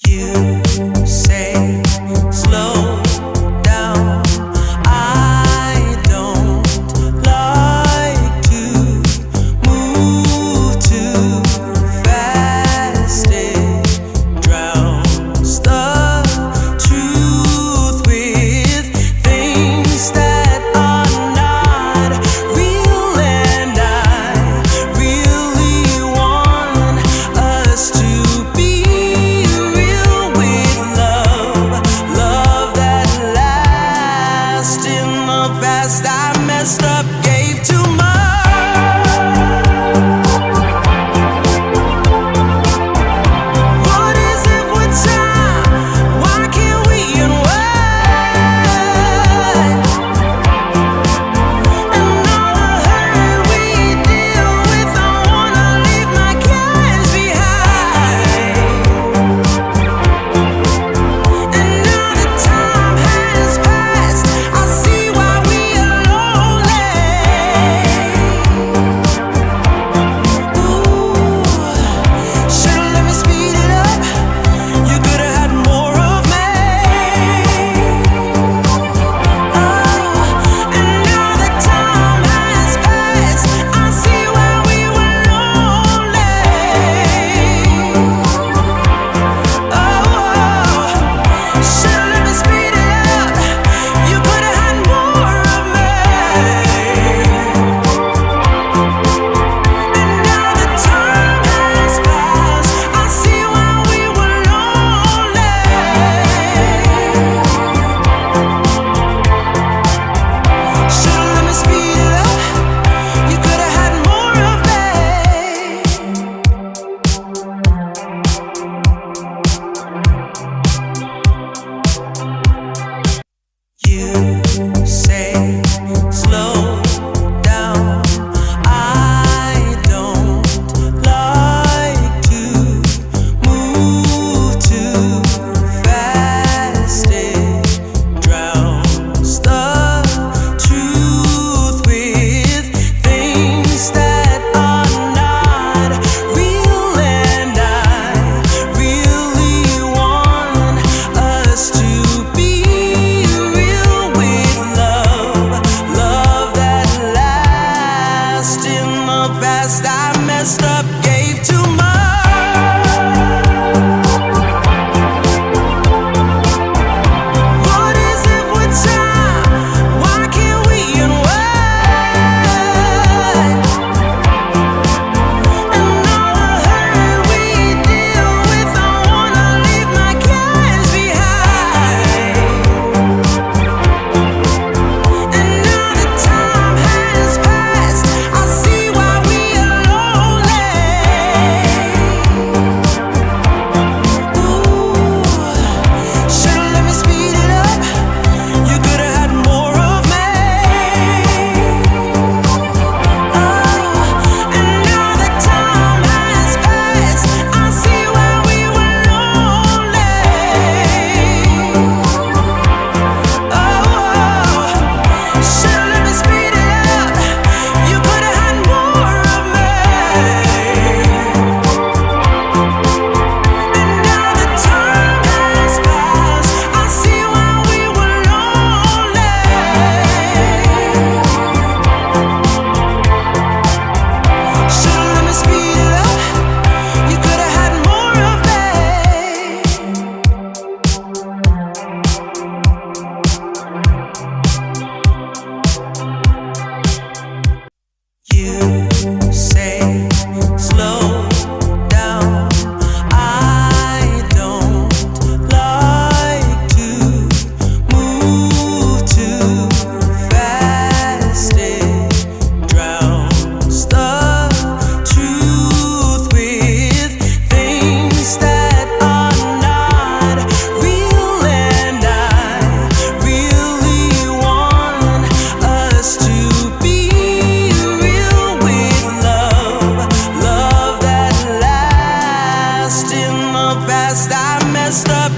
You say slow down. I don't like to move too fast. It drowns the truth with things that are not real, and I really want us to be past. I messed up, gave too much. What is it with time? Why can't we unwind? And all the hurt we deal with, I wanna leave my cares behind. And now the time has passed, I see why we are lonely. Ooh, should've let me speed it up. You could've had more of me. And now the time has passed, I see why we were lonely. Should've let me speed it up. You could've had more of me. And now the time has passed, I see why we were lonely. Should've let me speed it up. You could've had more of me. You say slow down. I don't like to move too fast. It drowns the truth with things that are not real, and I really want us to be real with love that lasts. In the past I messed up, gave too much. What is it with time? Why can't we unwind? And all the hurt we deal with, I wanna leave my cares behind. And now the time has passed, I see why we are lonely. Ooh, should've let me speed it up. You could've had more of me. And now the time has passed, I see why we were lonely. Should've let me speed it up. You could've had more of me. And now the time has passed, I see why we were lonely. Should've let me speed it up. You could've had more of me. You say slow down. I don't like to move too fast. It drowns the truth with things that are not real, and I really want us to be real with love that lasts. In the past I messed up.